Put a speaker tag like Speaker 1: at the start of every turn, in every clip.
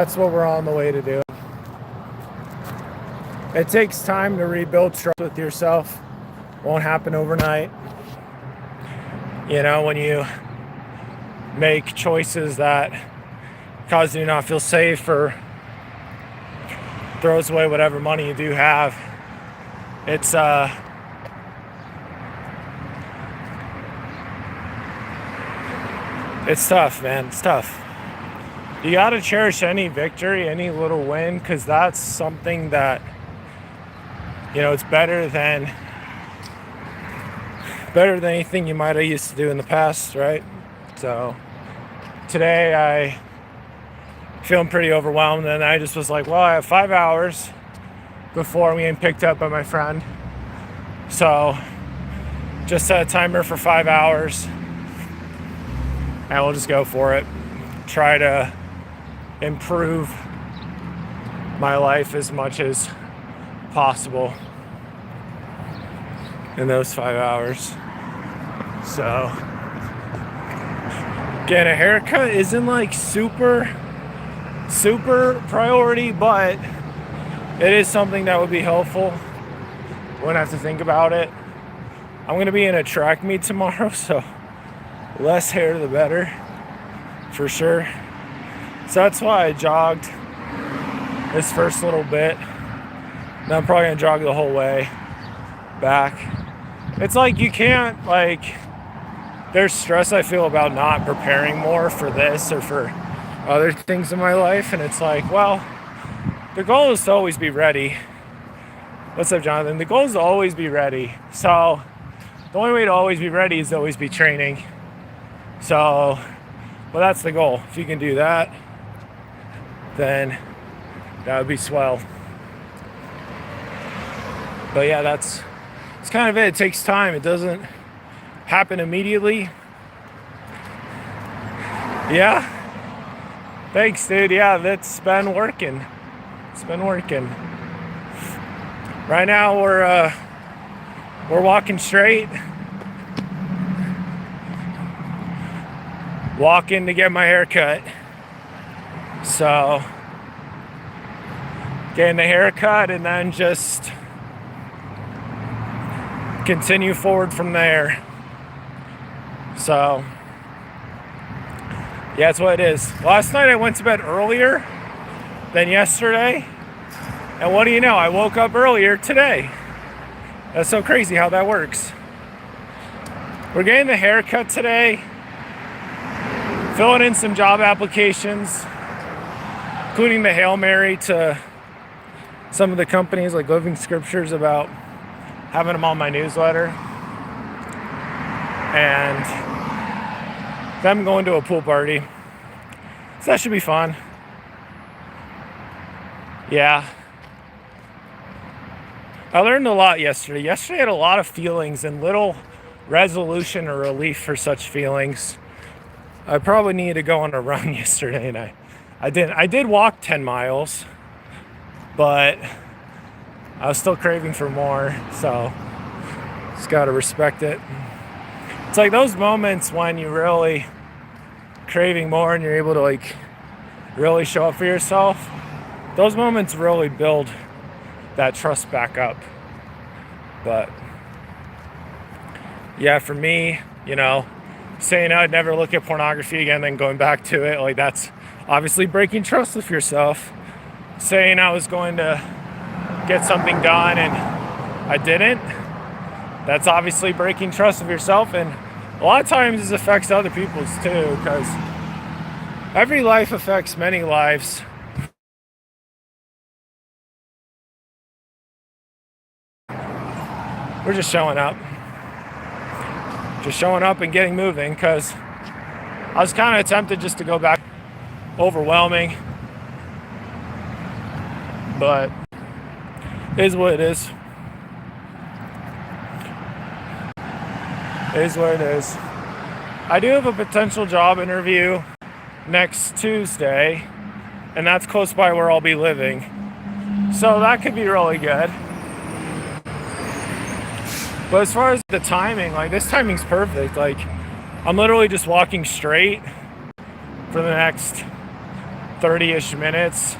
Speaker 1: That's what we're on the way to do. It takes time to rebuild trust with yourself. Won't happen overnight. You know, when you make choices that cause you to not feel safe or throws away whatever money you do have, it's tough, man. It's tough. You gotta cherish any victory, any little win, because that's something that, you know, it's better than anything you might have used to do in the past, right? So today I feeling pretty overwhelmed, and I just was like, well, I have 5 hours before I'm getting picked up by my friend, so just set a timer for 5 hours and we'll just go for it. Try to improve my life as much as possible in those 5 hours. So getting a haircut isn't like super priority, but it is something that would be helpful. Wouldn't have to think about it. I'm gonna be in a track meet tomorrow, so less hair the better, for sure. So that's why I jogged this first little bit. Now I'm probably gonna jog the whole way back. It's like you can't, like, there's stress I feel about not preparing more for this or for other things in my life, and it's like, well, the goal is to always be ready. What's up, Jonathan? The goal is to always be ready. So the only way to always be ready is to always be training. So, well, that's the goal. If you can do that, then that would be swell. But yeah, that's kind of it. It takes time. It doesn't happen immediately. Yeah. Thanks, dude. Yeah, that's been working. It's been working. Right now we're walking straight. Walking to get my hair cut. So getting the haircut and then just continue forward from there. So yeah, that's what it is. Last night I went to bed earlier than yesterday, and what do you know, I woke up earlier today. That's so crazy how that works. We're getting the haircut today, filling in some job applications, including the Hail Mary to some of the companies, like Living Scriptures, about having them on my newsletter, and them going to a pool party. So that should be fun. Yeah. I learned a lot yesterday. Yesterday I had a lot of feelings and little resolution or relief for such feelings. I probably needed to go on a run yesterday, and I didn't. I did walk 10 miles, but I was still craving for more, so just gotta respect it. It's like those moments when you're really craving more and you're able to, like, really show up for yourself. Those moments really build that trust back up. But yeah, for me, you know, saying I'd never look at pornography again, then going back to it, like, that's obviously breaking trust with yourself. Saying I was going to get something done and I didn't, that's obviously breaking trust with yourself. And a lot of times this affects other people's too, because every life affects many lives. We're just showing up and getting moving, because I was kind of tempted just to go back. Overwhelming, but it is what it is. It is what it is. I do have a potential job interview next Tuesday, and that's close by where I'll be living, so that could be really good. But as far as the timing, like, this timing's perfect. Like, I'm literally just walking straight for the next 30-ish minutes,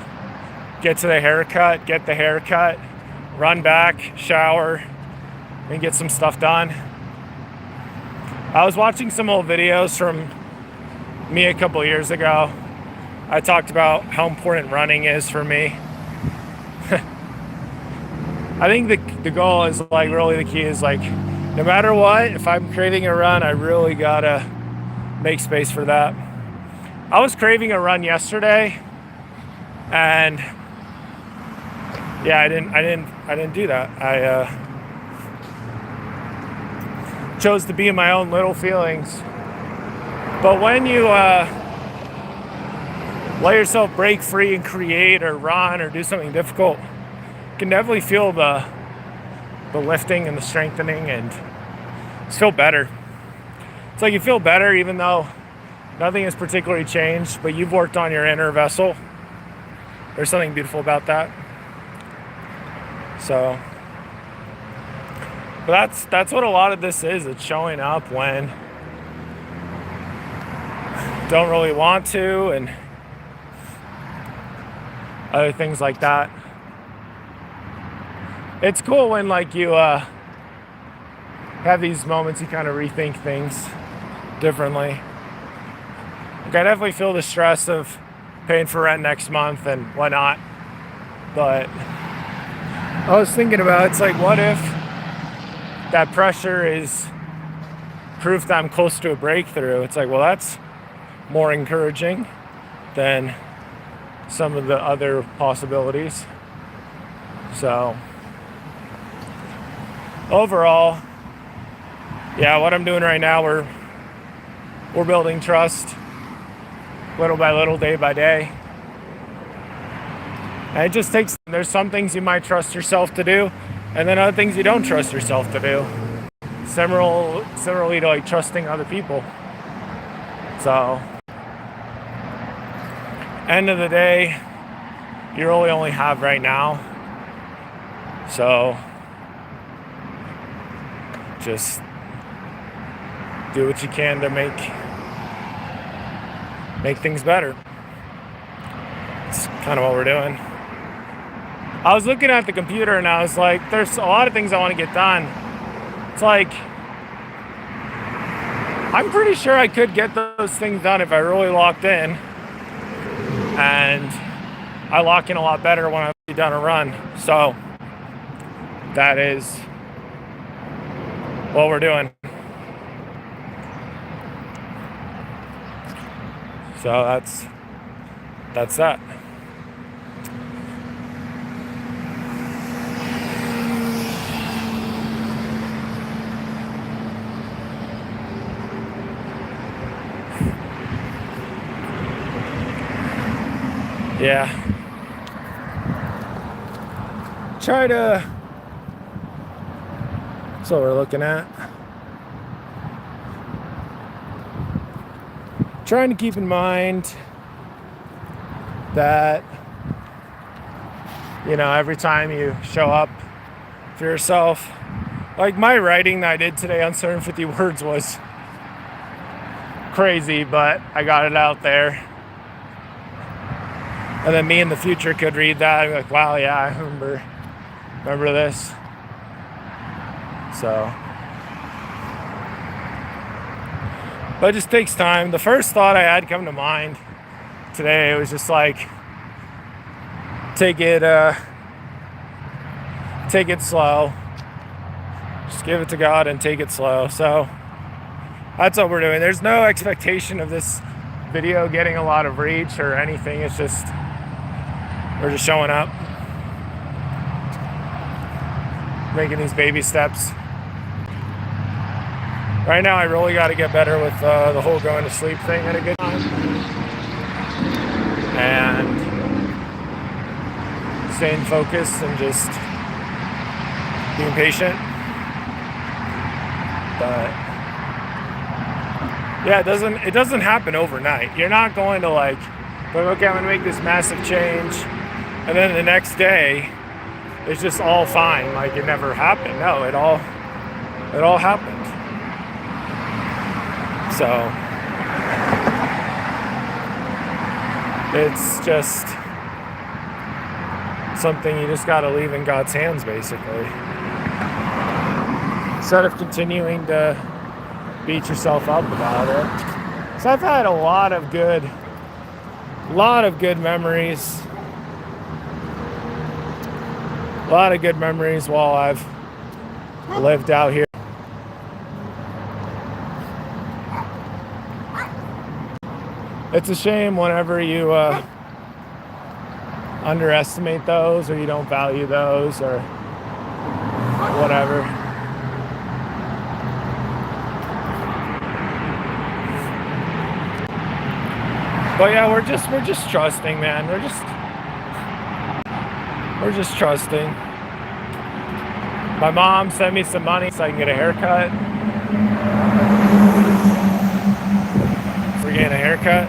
Speaker 1: get to the haircut, get the haircut, run back, shower, and get some stuff done. I was watching some old videos from me a couple years ago. I talked about how important running is for me. I think the goal is like, really the key is like, no matter what, if I'm craving a run, I really gotta make space for that. I was craving a run yesterday, and yeah, I didn't do that. I chose to be in my own little feelings. But when you let yourself break free and create or run or do something difficult, you can definitely feel the lifting and the strengthening, and just feel better. It's like you feel better even though nothing has particularly changed, but you've worked on your inner vessel. There's something beautiful about that. So, but that's what a lot of this is. It's showing up when don't really want to, and other things like that. It's cool when like you have these moments, you kind of rethink things differently. Like I definitely feel the stress of paying for rent next month and whatnot, but I was thinking about, it's like, what if that pressure is proof that I'm close to a breakthrough? It's like, well, that's more encouraging than some of the other possibilities. So overall, yeah, what I'm doing right now, we're building trust little by little, day by day. And it just takes, there's some things you might trust yourself to do, and then other things you don't trust yourself to do. Similarly to like trusting other people. So, end of the day, you really only have right now. So, just do what you can to make things better. It's kind of what we're doing. I was looking at the computer and I was like, there's a lot of things I want to get done. It's like, I'm pretty sure I could get those things done if I really locked in. And I lock in a lot better when I've done a run. So that is what we're doing. So that's that. Yeah. Try to, that's what we're looking at. Trying to keep in mind that, you know, every time you show up for yourself, like my writing that I did today on 750 words was crazy, but I got it out there. And then me in the future could read that and be like, wow, yeah, I remember this. So, but it just takes time. The first thought I had come to mind today was just like, take it slow. Just give it to God and take it slow. So that's what we're doing. There's no expectation of this video getting a lot of reach or anything. It's just, we're just showing up, making these baby steps. Right now, I really got to get better with the whole going to sleep thing at a good time. And staying focused and just being patient. But yeah, it doesn't happen overnight. You're not going to like, okay, I'm gonna make this massive change, and then the next day it's just all fine, like it never happened. No, it all happened. So It's just something you just got to leave in God's hands, basically. Instead of continuing to beat yourself up about it. So I've had a lot of good memories. A lot of good memories while I've lived out here. It's a shame whenever you underestimate those, or you don't value those, or whatever. But yeah, we're just trusting, man. We're just trusting. My mom sent me some money so I can get a haircut. So we're getting a haircut.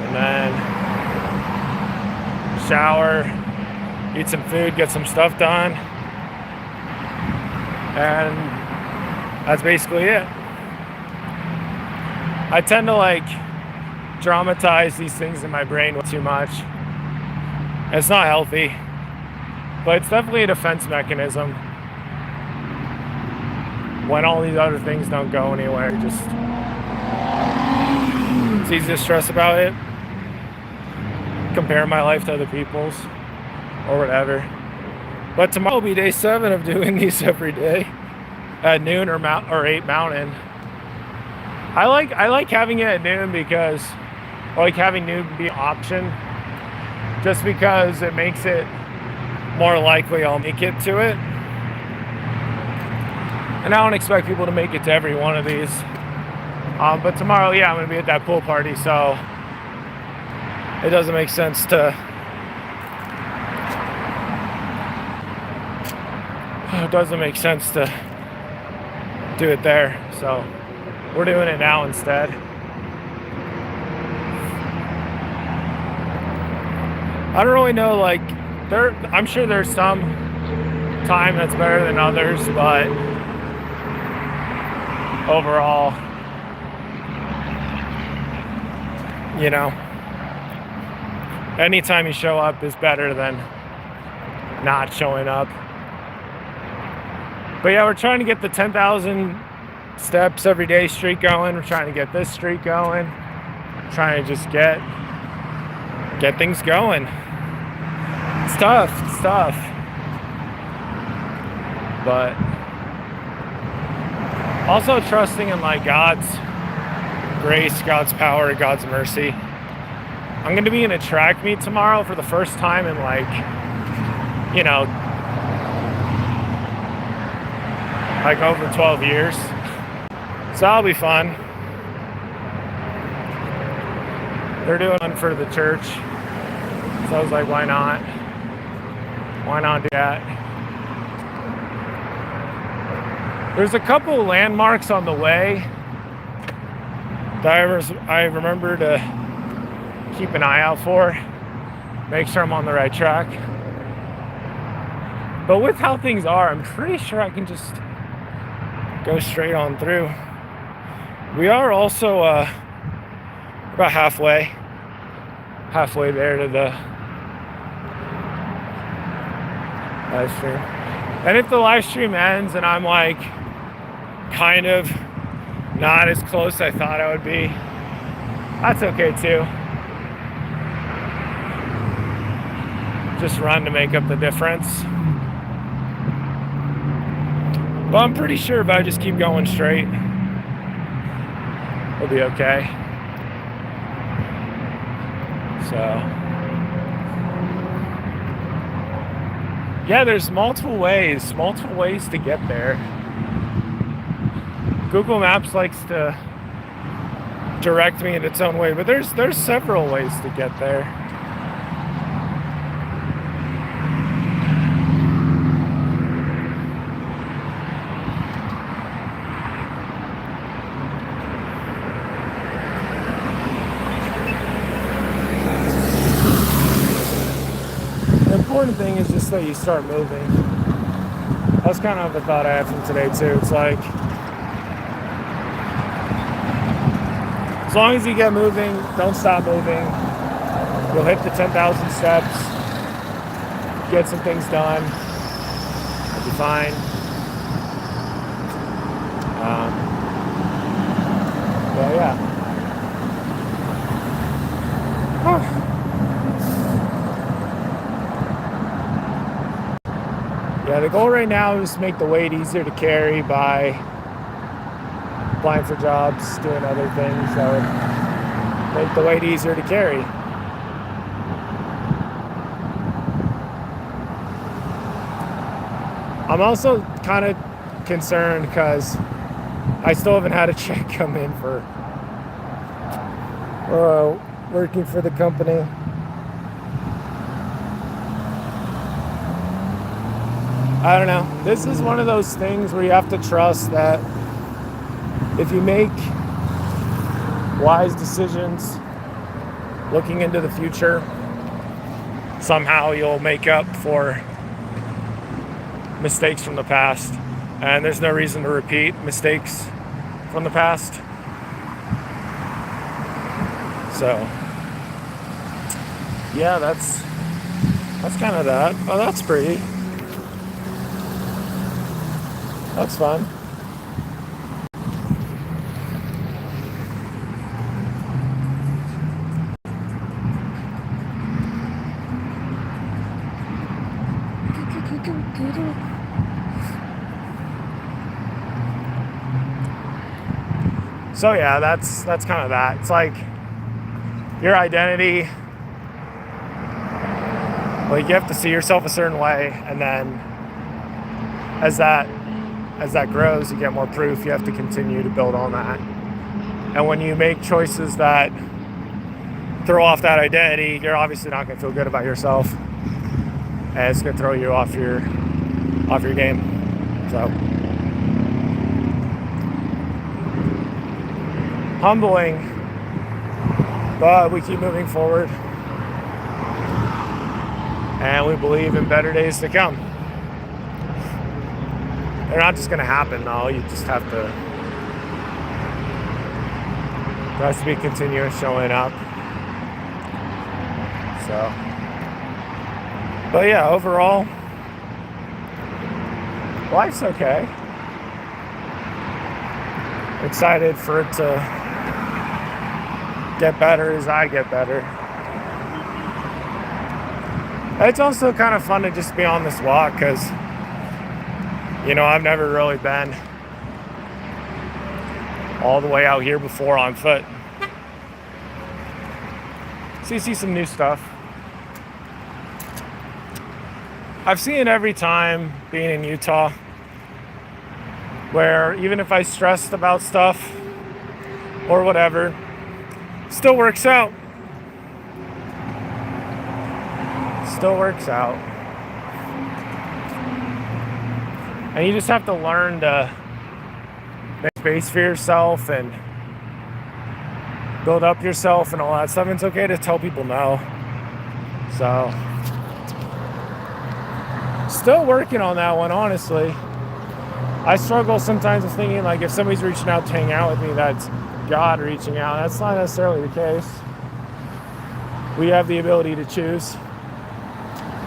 Speaker 1: And then shower, eat some food, get some stuff done. And that's basically it. I tend to like dramatize these things in my brain too much. It's not healthy, but it's definitely a defense mechanism. When all these other things don't go anywhere, it's easy to stress about it, compare my life to other people's, or whatever. But tomorrow will be day 7 of doing these every day at noon or 8 Mountain. I like having it at noon because I like having noon be an option, just because it makes it more likely I'll make it to it. And I don't expect people to make it to every one of these. But tomorrow, yeah, I'm going to be at that pool party, so it doesn't make sense to do it there. So we're doing it now instead. I don't really know, like, I'm sure there's some time that's better than others, but overall, you know, anytime you show up is better than not showing up. But yeah, we're trying to get the 10,000 steps every day streak going. We're trying to get this streak going. Trying to just get things going. It's tough. But also trusting in like God's grace, God's power, God's mercy. I'm going to be in a track meet tomorrow for the first time in like, you know, like over 12 years. So that'll be fun. They're doing one for the church. So I was like, why not? Why not do that? There's a couple landmarks on the way that I remember to keep an eye out for. Make sure I'm on the right track. But with how things are, I'm pretty sure I can just go straight on through. We are also about halfway there to the live stream. And if the live stream ends and I'm like kind of not as close as I thought I would be, that's okay too. Just run to make up the difference. But I'm pretty sure if I just keep going straight, we'll be okay. So, yeah, there's multiple ways to get there. Google Maps likes to direct me in its own way, but there's several ways to get there. The important thing is just that you start moving. That's kind of the thought I had from today too. It's like, As long as you get moving, don't stop moving. You'll hit the 10,000 steps, get some things done, you'll be fine. But yeah. Yeah, the goal right now is to make the weight easier to carry by applying for jobs, doing other things that would make the weight easier to carry. I'm also kind of concerned because I still haven't had a check come in for working for the company. I don't know. This is one of those things where you have to trust that if you make wise decisions looking into the future, somehow you'll make up for mistakes from the past. And there's no reason to repeat mistakes from the past. So, yeah, that's kind of that. Oh, that's pretty. That's fun. So yeah, that's kind of that. It's like your identity, like you have to see yourself a certain way, and then as that grows, you get more proof. You have to continue to build on that. And when you make choices that throw off that identity, you're obviously not going to feel good about yourself, and it's going to throw you off your game. So humbling, but we keep moving forward, and we believe in better days to come. They're not just going to happen, though. You just have to. There has to be continuous showing up. So, but yeah, overall, life's okay. Excited for it to get better as I get better. It's also kind of fun to just be on this walk because, you know, I've never really been all the way out here before on foot. So you see some new stuff. I've seen it every time being in Utah, where even if I stressed about stuff or whatever, still works out. Still works out. And you just have to learn to make space for yourself and build up yourself and all that stuff. And it's okay to tell people no. So, still working on that one, honestly. I struggle sometimes with thinking, like, if somebody's reaching out to hang out with me, that's God reaching out. That's not necessarily the case. We have the ability to choose.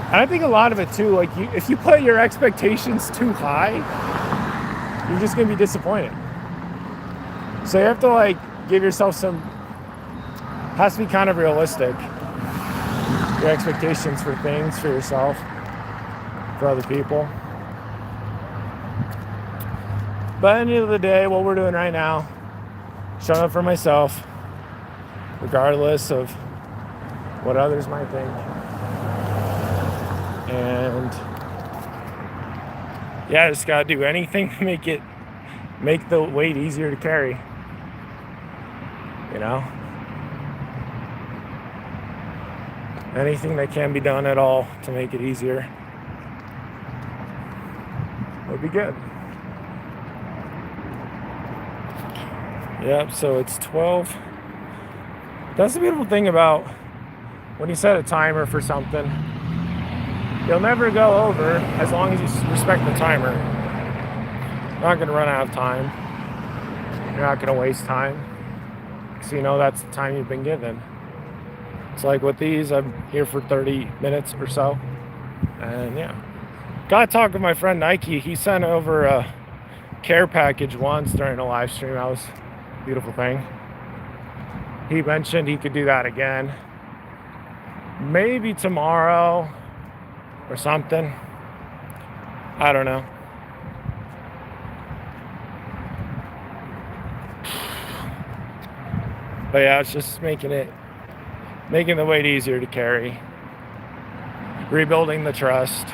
Speaker 1: And I think a lot of it, too, like, if you put your expectations too high, you're just going to be disappointed. So you have to, like, give yourself some, has to be kind of realistic. Your expectations for things, for yourself, for other people. But at the end of the day, what we're doing right now, showing up for myself, regardless of what others might think. And yeah, I just gotta do anything to make the weight easier to carry. You know? Anything that can be done at all to make it easier would be good. Yep, so it's 12. That's the beautiful thing about when you set a timer for something. You'll never go over as long as you respect the timer. You're not going to run out of time. You're not going to waste time. relax. You know, that's the time you've been given. It's like with these, I'm here for 30 minutes or so. And yeah. Got to talk with my friend Nike. He sent over a care package once during a live stream. That was a beautiful thing. He mentioned he could do that again. Maybe tomorrow or something. I don't know. But yeah, it's just making the weight easier to carry. Rebuilding the trust.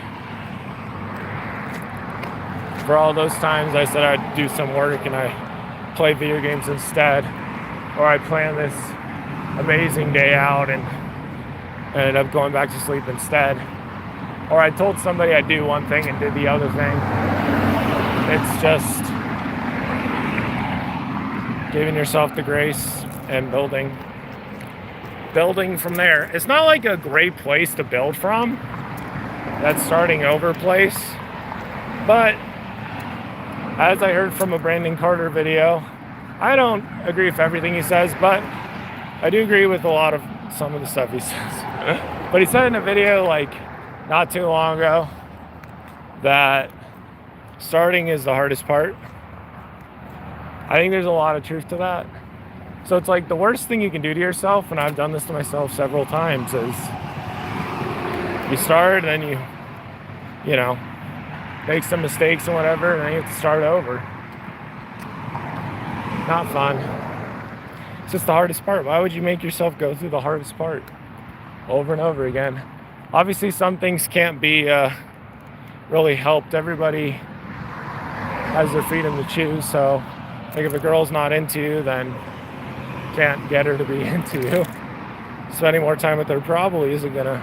Speaker 1: For all those times I said I'd do some work and I play video games instead, or I plan this amazing day out and ended up going back to sleep instead, or I told somebody I'd do one thing and did the other thing. It's just giving yourself the grace and building from there. It's not like a great place to build from, that starting over place, but as I heard from a Brandon Carter video, I don't agree with everything he says, but I do agree with some of the stuff he says. But he said in a video like not too long ago that starting is the hardest part. I think there's a lot of truth to that. So it's like the worst thing you can do to yourself, and I've done this to myself several times, is you start and then you know, make some mistakes and whatever, and then you have to start over. Not fun. It's just the hardest part. Why would you make yourself go through the hardest part over and over again? Obviously, some things can't be really helped. Everybody has their freedom to choose. So, like if a girl's not into you, then can't get her to be into you. Spending more time with her probably isn't gonna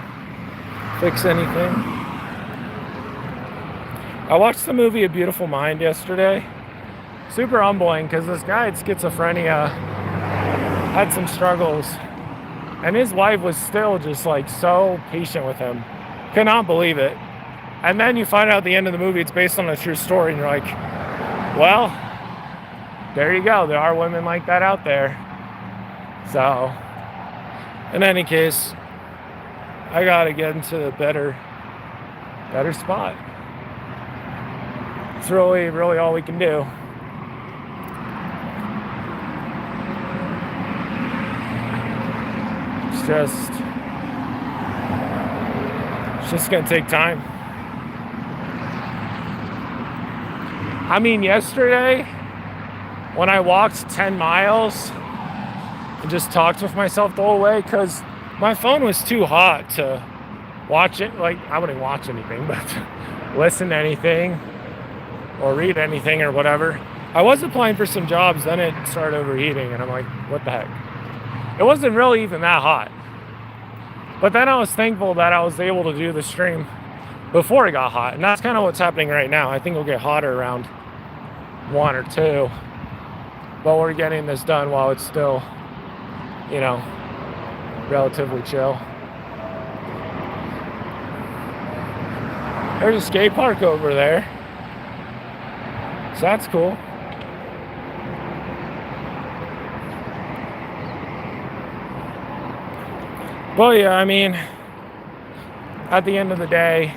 Speaker 1: fix anything. I watched the movie A Beautiful Mind yesterday. Super humbling because this guy had schizophrenia, had some struggles, and his wife was still just like so patient with him. Could not believe it. And then you find out at the end of the movie it's based on a true story, and you're like, well, there you go. There are women like that out there. So, in any case, I gotta get into a better spot. It's really, really all we can do. It's just gonna take time. I mean, yesterday, when I walked 10 miles and just talked with myself the whole way, because my phone was too hot to watch it. Like, I wouldn't watch anything, but listen to anything or read anything or whatever. I was applying for some jobs, then it started overheating, and I'm like, what the heck? It wasn't really even that hot. But then I was thankful that I was able to do the stream before it got hot, and that's kind of what's happening right now. I think it'll get hotter around 1 or 2, but we're getting this done while it's still, you know, relatively chill. There's a skate park over there, so that's cool. Well, yeah, I mean, at the end of the day,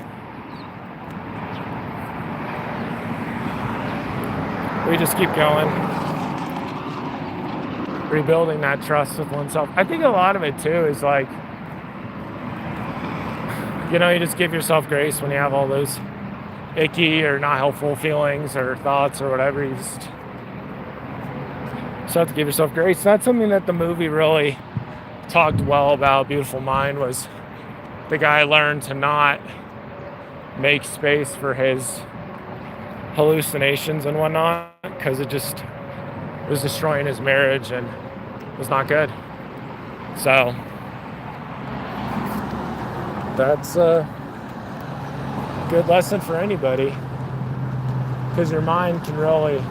Speaker 1: we just keep going, rebuilding that trust with oneself. I think a lot of it too is like, you know, you just give yourself grace when you have all those icky or not helpful feelings or thoughts or whatever. You just have to give yourself grace. That's something that the movie really talked well about. Beautiful Mind was the guy learned to not make space for his hallucinations and whatnot, because it just was destroying his marriage and was not good. So that's a good lesson for anybody, because your mind can really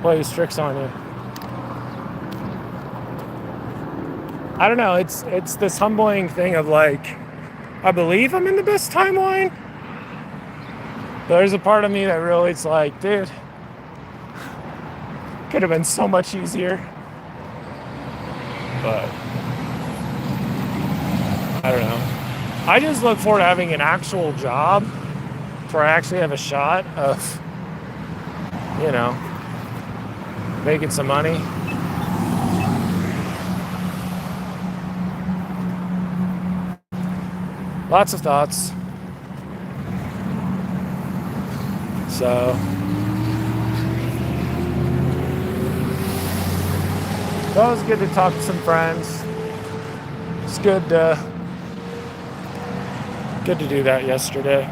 Speaker 1: play tricks on you. I don't know, it's this humbling thing of like, I believe I'm in the best timeline. There's a part of me that really is like, dude, could have been so much easier. But I don't know. I just look forward to having an actual job where I actually have a shot of, making some money. Lots of thoughts. So it was good to talk to some friends. It's good to do that yesterday.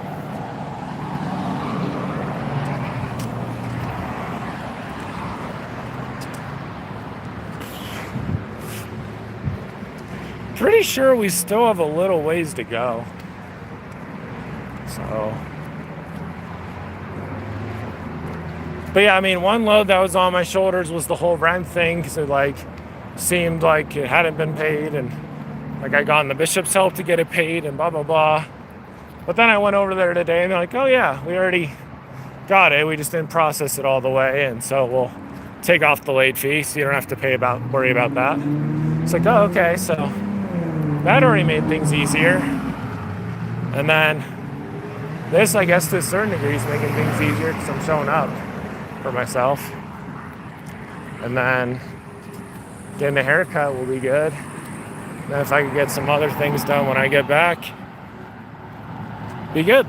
Speaker 1: Pretty sure we still have a little ways to go. So, but yeah, I mean, one load that was on my shoulders was the whole rent thing, because it seemed like it hadn't been paid, and I got in the bishop's help to get it paid, and blah blah blah. But then I went over there today, and they're like, "Oh yeah, we already got it. We just didn't process it all the way, and so we'll take off the late fee, so you don't have to worry about that." It's like, oh, okay, so that already made things easier. And then this, I guess, to a certain degree, is making things easier because I'm showing up for myself. And then getting a haircut will be good. And then if I could get some other things done when I get back, be good.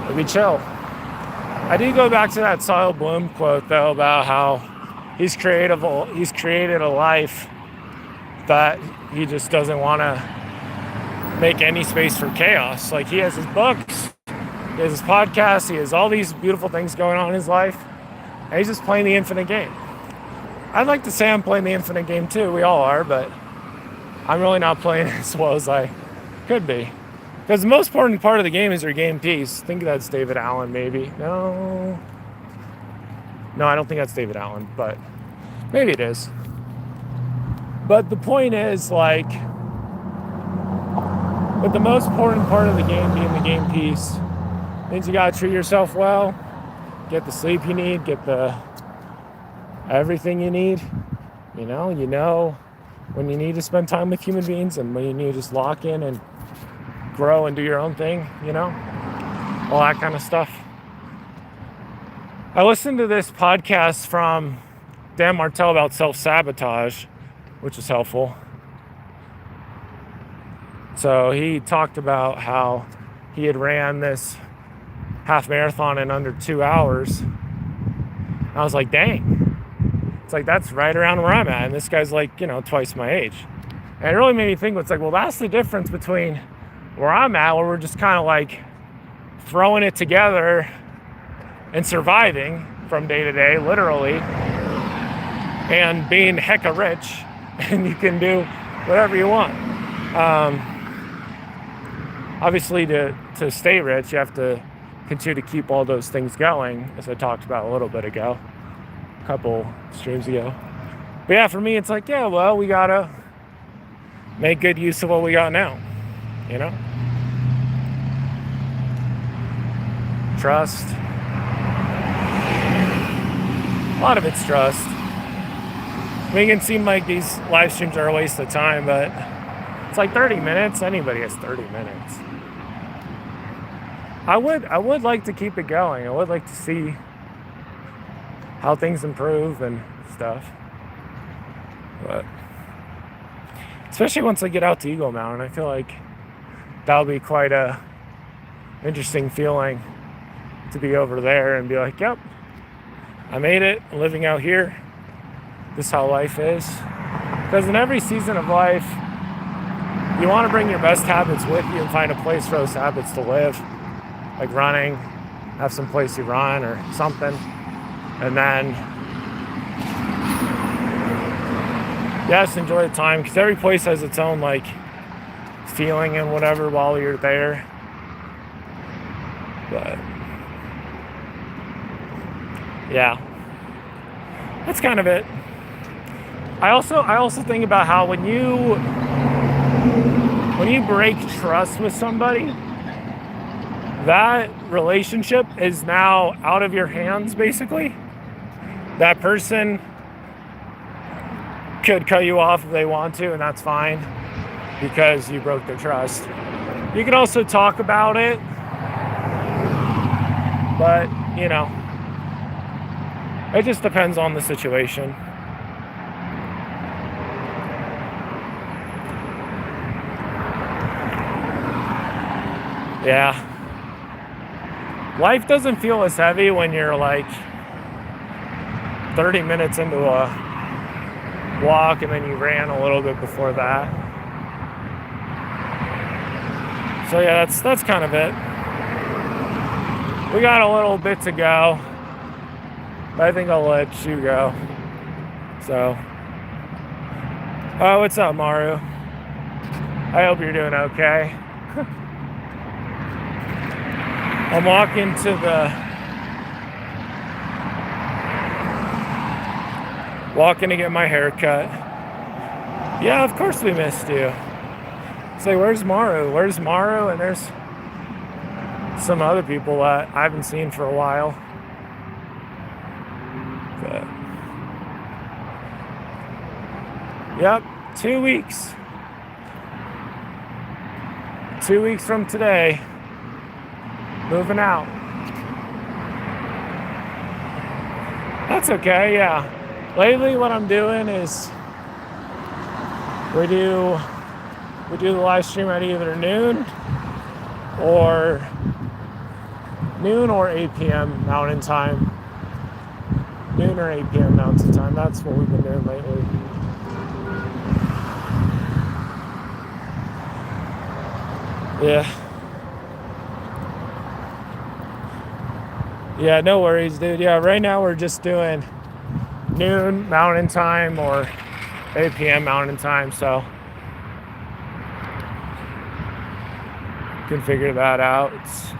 Speaker 1: It'll be chill. I do go back to that Soil Bloom quote, though, about how he's created a life that he just doesn't want to make any space for chaos. Like, he has his books, he has his podcast, he has all these beautiful things going on in his life, and he's just playing the infinite game. I'd like to say I'm playing the infinite game too. We all are, but I'm really not playing as well as I could be. Because the most important part of the game is your game piece. I think that's David Allen, maybe. No, I don't think that's David Allen, but maybe it is. But the point is, but the most important part of the game being the game piece means you gotta treat yourself well, get the sleep you need, get the everything you need. You know when you need to spend time with human beings and when you need to just lock in and grow and do your own thing, all that kind of stuff. I listened to this podcast from Dan Martell about self-sabotage, which was helpful. So he talked about how he had ran this half marathon in under 2 hours. I was like, dang. It's like, that's right around where I'm at. And this guy's twice my age. And it really made me think, well, that's the difference between where I'm at, where we're just kind of throwing it together and surviving from day to day, literally, and being hecka rich, and you can do whatever you want. Obviously, to stay rich, you have to continue to keep all those things going, as I talked about a little bit ago, a couple streams ago. But yeah, for me, it's we gotta make good use of what we got now, Trust. A lot of it's trust. I mean, it can seem like these live streams are a waste of time, but it's 30 minutes. Anybody has 30 minutes. I would like to keep it going. I would like to see how things improve and stuff. But especially once I get out to Eagle Mountain, I feel like that'll be quite a interesting feeling to be over there and be like, yep, I made it, I'm living out here. This is how life is. Because in every season of life, you want to bring your best habits with you and find a place for those habits to live. Like running, have some place you run or something. And then, just enjoy the time, because every place has its own feeling and whatever while you're there. But yeah, that's kind of it. I also think about how when you break trust with somebody, that relationship is now out of your hands, basically. That person could cut you off if they want to, and that's fine because you broke their trust. You can also talk about it, but, you know, it just depends on the situation. Yeah. Life doesn't feel as heavy when you're like 30 minutes into a walk and then you ran a little bit before that. So yeah, that's kind of it. We got a little bit to go, but I think I'll let you go. So, what's up, Maru? I hope you're doing okay. I'm walking to get my hair cut. Yeah, of course we missed you. It's like, where's Maru? Where's Maru? And there's some other people that I haven't seen for a while. But, yep, 2 weeks. 2 weeks from today. Moving out. That's okay, yeah. Lately what I'm doing is we do the live stream at either noon or 8 p.m. Mountain Time. Noon or 8 p.m. Mountain Time. That's what we've been doing lately. Yeah. Yeah, no worries, dude. Yeah, right now we're just doing noon Mountain Time or 8 p.m. Mountain Time, so you can figure that out. It's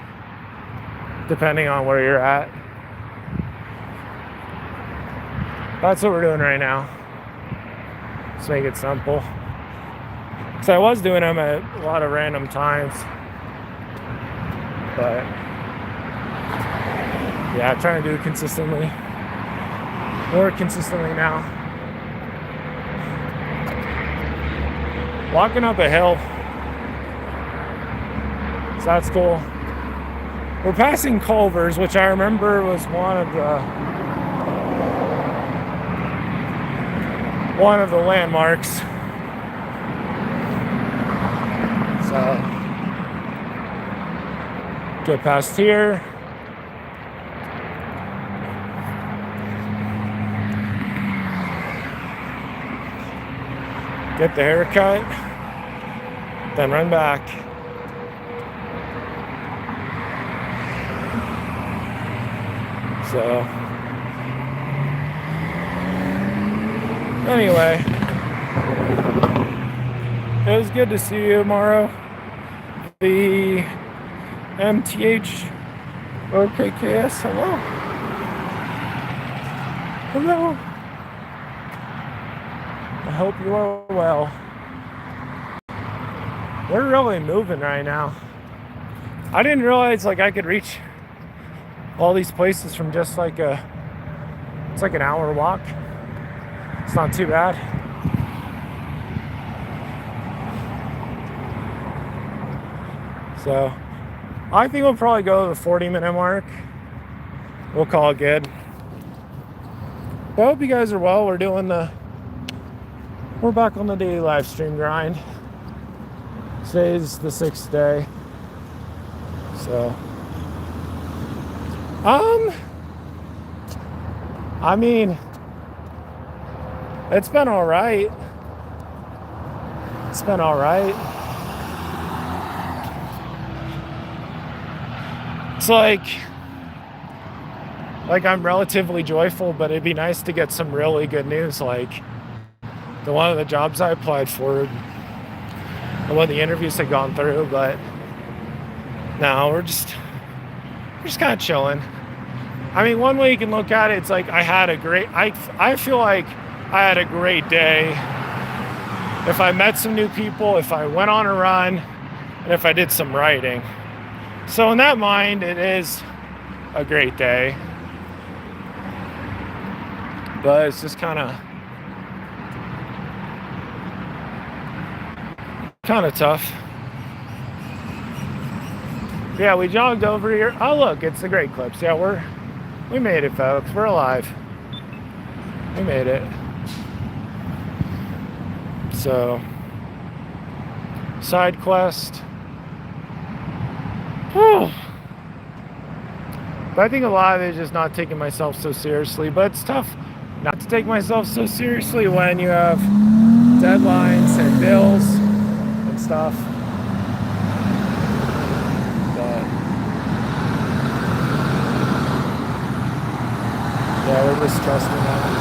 Speaker 1: depending on where you're at. That's what we're doing right now. Let's make it simple. Because I was doing them at a lot of random times, but yeah, I'm trying to do it consistently. More consistently now. Walking up a hill. So that's cool. We're passing Culver's, which I remember was one of the landmarks. So get past here. Get the haircut, then run back. So, anyway, it was good to see you, Morrow. The MTH OKKS, hello. Hello. I hope you are well. We're really moving right now. I didn't realize like I could reach all these places from just like it's like an hour walk. It's not too bad. So I think we'll probably go to the 40-minute mark. We'll call it good. But I hope you guys are well. We're back on the daily live stream grind. Today's the 6th day. So, I mean, it's been all right. It's been all right. It's like I'm relatively joyful, but it'd be nice to get some really good news, like the one of the jobs I applied for, and what the interviews had gone through. But no, we're just kind of chilling. I mean, one way you can look at it, it's like I feel like I had a great day. If I met some new people, if I went on a run, and if I did some writing. So in that mind, it is a great day. But it's just kind of kind of tough. Yeah, we jogged over here. Oh, look, it's the Great Clips. Yeah, we made it, folks. We're alive. We made it. So, side quest. Whew. But I think a lot of it is just not taking myself so seriously. But it's tough not to take myself so seriously when you have deadlines and bills and stuff. But yeah, we're just trusting that.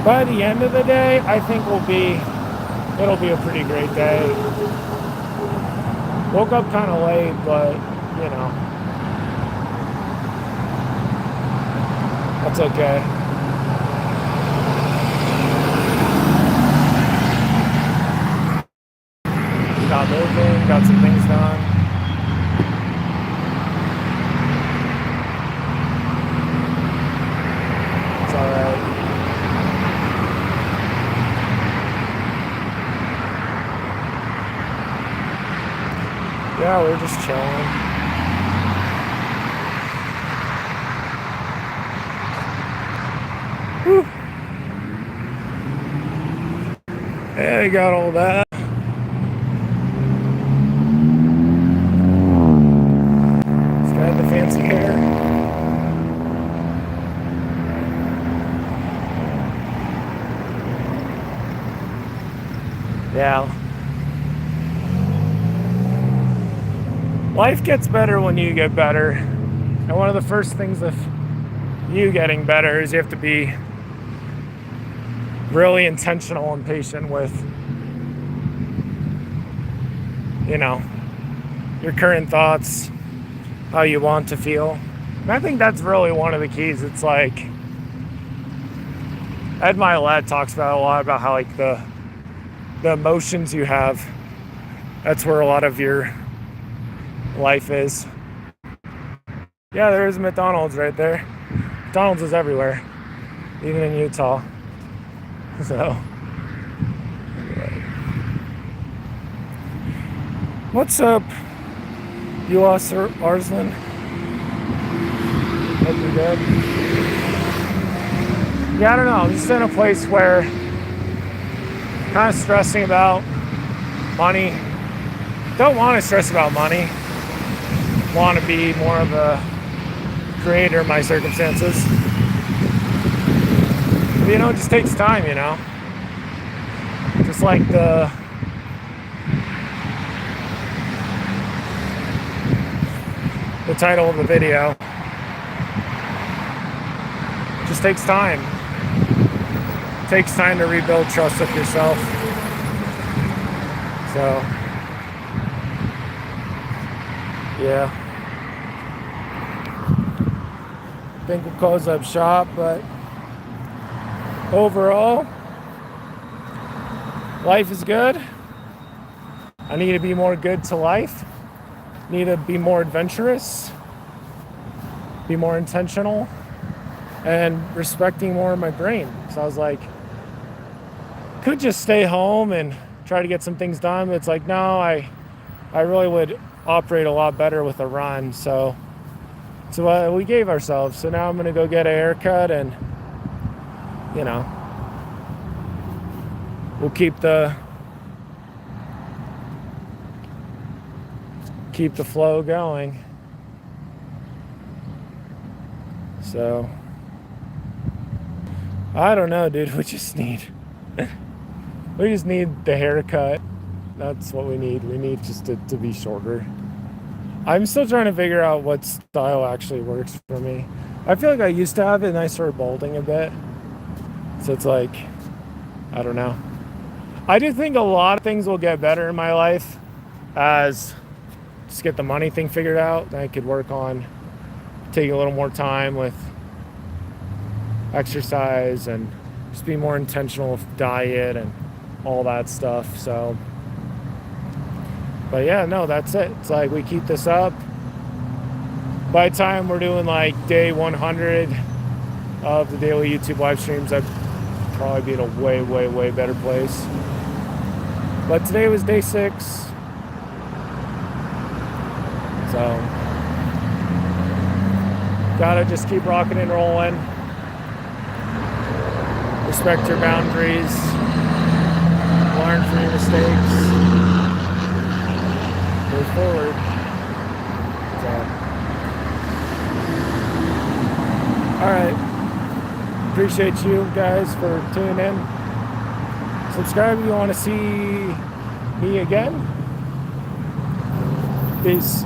Speaker 1: By the end of the day, I think it'll be a pretty great day. Woke up kind of late, but you know, that's okay. Got moving, got some things done. It's all right. Yeah, we're just chilling. Whew. Yeah, you got all that. This guy had the fancy hair. Yeah. Life gets better when you get better. And one of the first things of you getting better is you have to be really intentional and patient with, you know, your current thoughts, how you want to feel. And I think that's really one of the keys. It's like Ed Milet talks about a lot about how like the emotions you have, that's where a lot of your life is. Yeah, there is a McDonald's right there. McDonald's is everywhere, even in Utah. So, what's up, U.S. Arslan? Hope you're good. Yeah, I don't know. I'm just in a place where kind of stressing about money. Don't want to stress about money. Want to be more of a creator of my circumstances. But, you know, it just takes time, you know. Just like the title of the video. It just takes time. It takes time to rebuild trust with yourself. So, yeah. I think we'll close up shop, but overall, life is good. I need to be more good to life. Need to be more adventurous, be more intentional, and respecting more of my brain. So I was like, could just stay home and try to get some things done. But it's like, no, I really would operate a lot better with a run. So we gave ourselves. So now I'm going to go get a haircut and, you know, we'll keep the flow going. So I don't know, dude. We just need the haircut. That's what we need. We need just to be shorter. I'm still trying to figure out what style actually works for me. I feel like I used to have it and I started balding a bit. So it's like, I don't know. I do think a lot of things will get better in my life as just get the money thing figured out. Then I could work on taking a little more time with exercise and just be more intentional with diet and all that stuff. So, but yeah, no, that's it. It's like we keep this up. By the time we're doing like day 100 of the daily YouTube live streams, I'd probably be in a way, way, way better place. But today was day 6. So, gotta just keep rocking and rolling. Respect your boundaries. Learn from your mistakes. Move forward. So, alright. Appreciate you guys for tuning in. Subscribe if you want to see me again. Peace.